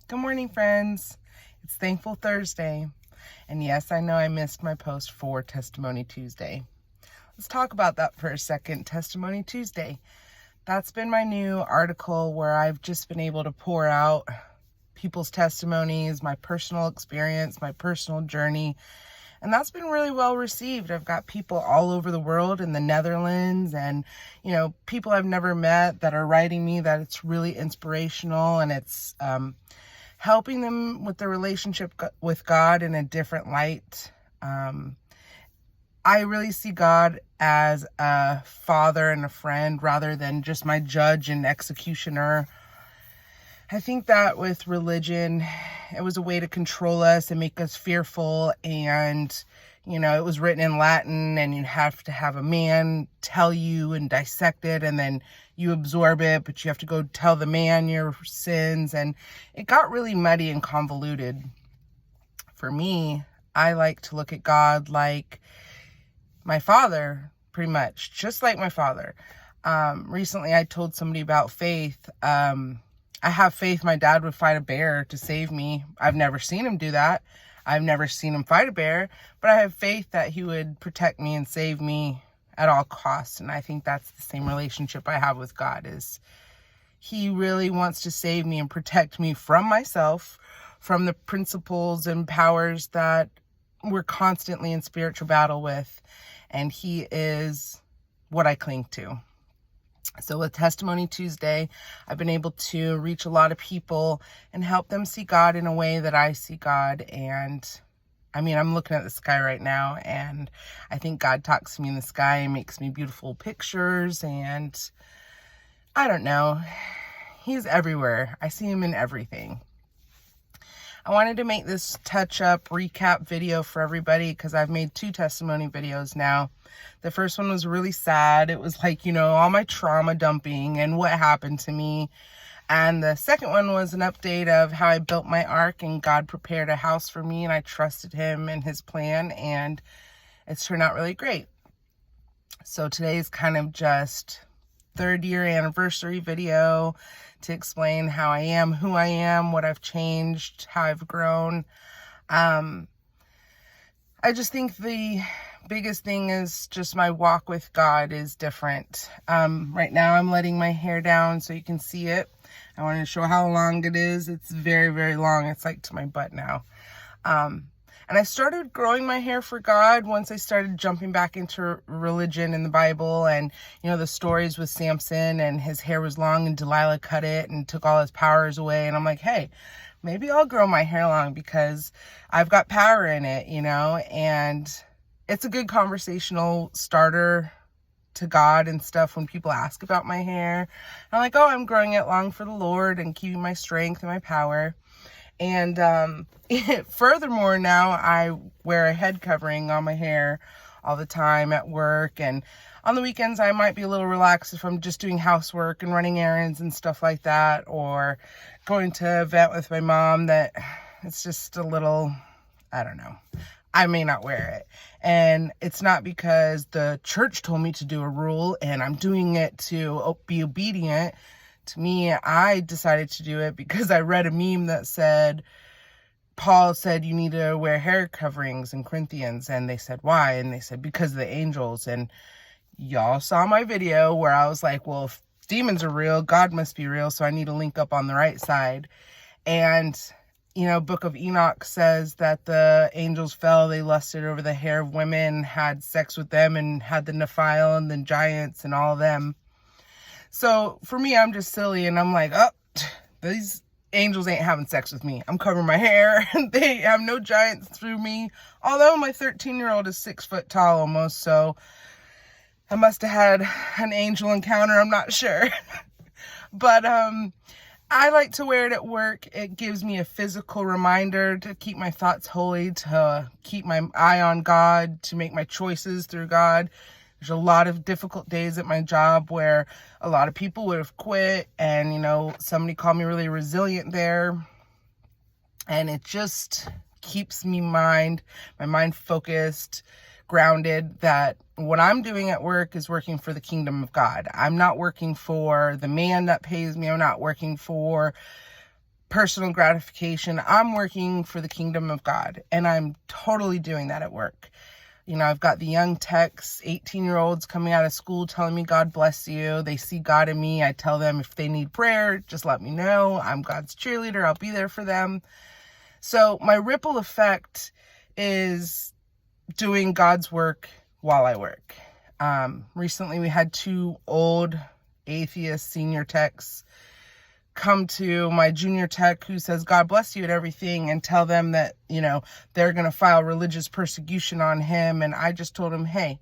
Good morning, friends. It's Thankful Thursday. And yes, I know I missed my post for Testimony Tuesday. Let's talk about that for a second. Testimony Tuesday. That's been my new article where I've just been able to pour out people's testimonies, my personal experience, my personal journey. And that's been really well received. I've got people all over the world, in the Netherlands, and, people I've never met that are writing me that it's really inspirational, and it's helping them with their relationship with God in a different light. I really see God as a father and a friend rather than just my judge and executioner. I think that with religion, it was a way to control us and make us fearful. And, it was written in Latin, and you'd have to have a man tell you and dissect it, and then you absorb it, but you have to go tell the man your sins. And it got really muddy and convoluted. For me, I like to look at God like my father, pretty much, just like my father. Recently, I told somebody about faith. I have faith my dad would fight a bear to save me. I've never seen him do that. I've never seen him fight a bear, but I have faith that he would protect me and save me at all costs. And I think that's the same relationship I have with God, is he really wants to save me and protect me from myself, from the principles and powers that we're constantly in spiritual battle with. And he is what I cling to. So with Testimony Tuesday, I've been able to reach a lot of people and help them see God in a way that I see God. And I'm looking at the sky right now, and I think God talks to me in the sky and makes me beautiful pictures. And I don't know, he's everywhere. I see him in everything. I wanted to make this touch-up recap video for everybody because I've made 2 testimony videos now. The first one was really sad. It was like, all my trauma dumping and what happened to me. And the second one was an update of how I built my ark and God prepared a house for me, and I trusted him and his plan, and it's turned out really great. So today's kind of just 3rd year anniversary video to explain how I am, who I am, what I've changed, how I've grown. I just think the biggest thing is just my walk with God is different. Right now I'm letting my hair down so you can see it. I wanted to show how long it is. It's very, very long. It's like to my butt now. And I started growing my hair for God once I started jumping back into religion and the Bible, and, the stories with Samson, and his hair was long and Delilah cut it and took all his powers away. And I'm like, hey, maybe I'll grow my hair long because I've got power in it, and it's a good conversational starter to God and stuff when people ask about my hair. I'm like, oh, I'm growing it long for the Lord and keeping my strength and my power. And furthermore, now I wear a head covering on my hair all the time at work, and on the weekends I might be a little relaxed if I'm just doing housework and running errands and stuff like that, or going to an event with my mom that it's just a little, I don't know, I may not wear it. And it's not because the church told me to do a rule and I'm doing it to be obedient. To me, I decided to do it because I read a meme that said, Paul said you need to wear hair coverings in Corinthians. And they said, why? And they said, because of the angels. And y'all saw my video where I was like, well, if demons are real, God must be real. So I need to link up on the right side. And, Book of Enoch says that the angels fell, they lusted over the hair of women, had sex with them, and had the Nephilim and the giants and all of them. So for me, I'm just silly, and I'm like, oh, these angels ain't having sex with me. I'm covering my hair. They have no giants through me. Although my 13-year-old is 6 foot tall almost, so I must have had an angel encounter. I'm not sure. But I like to wear it at work. It gives me a physical reminder to keep my thoughts holy, to keep my eye on God, to make my choices through God. There's a lot of difficult days at my job where a lot of people would have quit, and, somebody called me really resilient there. And it just keeps my mind focused, grounded, that what I'm doing at work is working for the kingdom of God. I'm not working for the man that pays me. I'm not working for personal gratification. I'm working for the kingdom of God, and I'm totally doing that at work. You know, I've got the young techs, 18-year-olds coming out of school telling me, God bless you. They see God in me. I tell them if they need prayer, just let me know. I'm God's cheerleader. I'll be there for them. So my ripple effect is doing God's work while I work. Recently, we had 2 old atheist senior techs come to my junior tech who says, God bless you and everything, and tell them that, you know, they're going to file religious persecution on him. And I just told him, hey,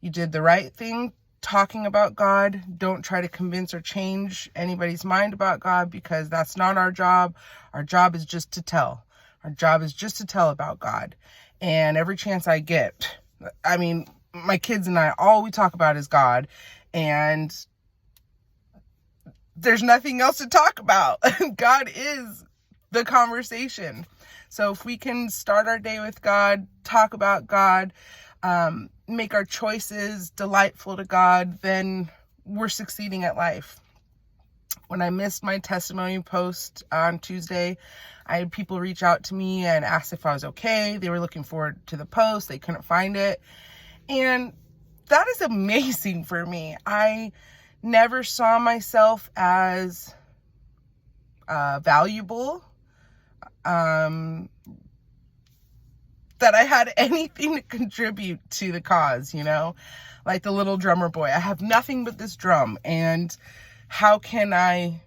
you did the right thing talking about God. Don't try to convince or change anybody's mind about God, because that's not our job. Our job is just to tell. Our job is just to tell about God. And every chance I get, I mean, my kids and I, all we talk about is God. And there's nothing else to talk about. God is the conversation. So if we can start our day with God, talk about God, make our choices delightful to God, then we're succeeding at life. When I missed my testimony post on Tuesday, I had people reach out to me and ask if I was okay. They were looking forward to the post. They couldn't find it. And that is amazing for me. I never saw myself as valuable, that I had anything to contribute to the cause, you know, like the little drummer boy. I have nothing but this drum, and how can I,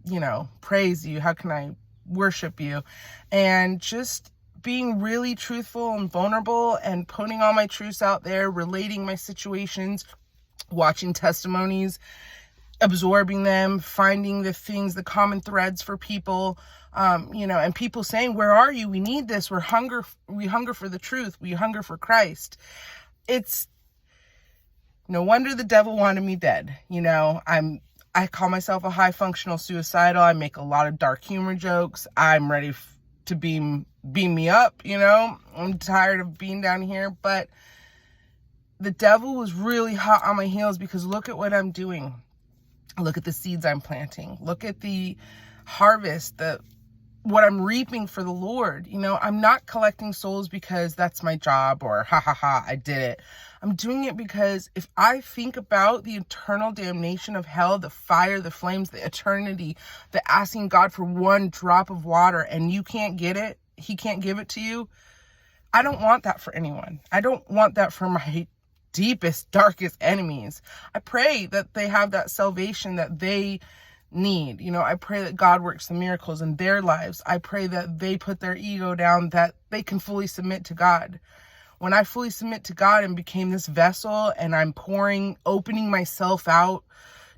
you know, praise you? How can I worship you? And just being really truthful and vulnerable and putting all my truths out there, relating my situations, watching testimonies, absorbing them, finding the things, the common threads for people, you know, and people saying, where are you? We need this. We hunger for the truth. We hunger for Christ. It's no wonder the devil wanted me dead. You know, I call myself a high functional suicidal. I make a lot of dark humor jokes. I'm ready to beam me up. You know, I'm tired of being down here, but the devil was really hot on my heels, because look at what I'm doing. Look at the seeds I'm planting. Look at the harvest, what I'm reaping for the Lord. You know, I'm not collecting souls because that's my job, or I did it. I'm doing it because if I think about the eternal damnation of hell, the fire, the flames, the eternity, the asking God for one drop of water and you can't get it, he can't give it to you. I don't want that for anyone. I don't want that for my deepest, darkest enemies. I pray that they have that salvation that they need. You know, I pray that God works the miracles in their lives. I pray that they put their ego down, that they can fully submit to God. When I fully submit to God and became this vessel, and I'm opening myself out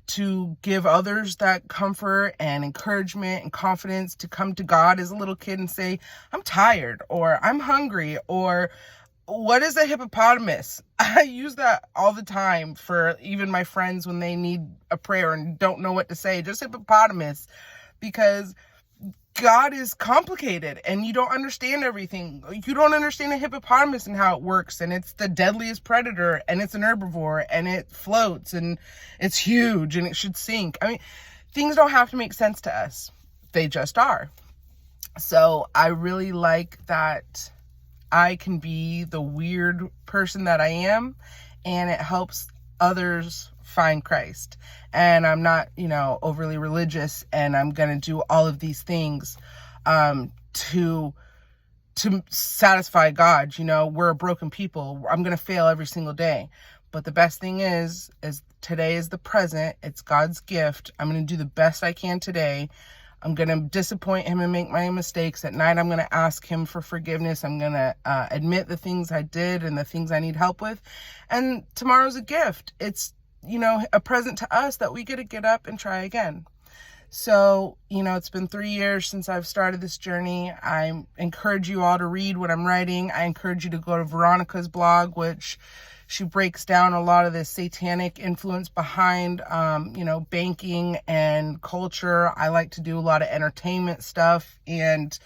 to give others that comfort and encouragement and confidence to come to God as a little kid and say, I'm tired, or I'm hungry, or what is a hippopotamus? I use that all the time for even my friends when they need a prayer and don't know what to say. Just hippopotamus, because God is complicated and you don't understand everything. You don't understand a hippopotamus and how it works, and it's the deadliest predator, and it's an herbivore, and it floats, and it's huge, and it should sink. I mean, things don't have to make sense to us. They just are. So I really like that I can be the weird person that I am, and it helps others find Christ. And I'm not, you know, overly religious, and I'm going to do all of these things to satisfy God. You know, we're a broken people. I'm going to fail every single day. But the best thing is today is the present. It's God's gift. I'm going to do the best I can today. I'm going to disappoint him and make my mistakes. At night, I'm going to ask him for forgiveness. I'm going to admit the things I did and the things I need help with. And tomorrow's a gift. It's, you know, a present to us that we get to get up and try again. So, you know, it's been 3 years since I've started this journey. I encourage you all to read what I'm writing. I encourage you to go to Veronica's blog, which she breaks down a lot of the satanic influence behind, you know, banking and culture. I like to do a lot of entertainment stuff and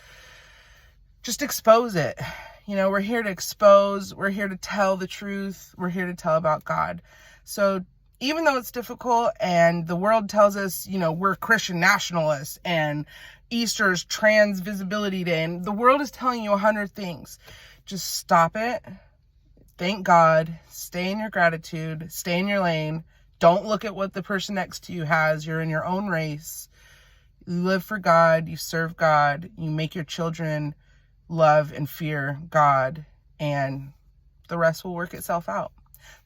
just expose it. You know, we're here to expose. We're here to tell the truth. We're here to tell about God. So even though it's difficult and the world tells us, you know, we're Christian nationalists and Easter's Trans Visibility Day, and the world is telling you 100 things, just stop it. Thank God. Stay in your gratitude. Stay in your lane. Don't look at what the person next to you has. You're in your own race. You live for God. You serve God. You make your children love and fear God, and the rest will work itself out.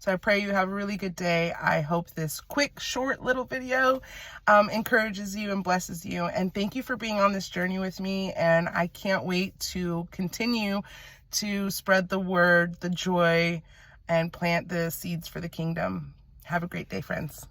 So I pray you have a really good day. I hope this quick, short little video encourages you and blesses you. And thank you for being on this journey with me. And I can't wait to continue to spread the word, the joy, and plant the seeds for the kingdom. Have a great day, friends.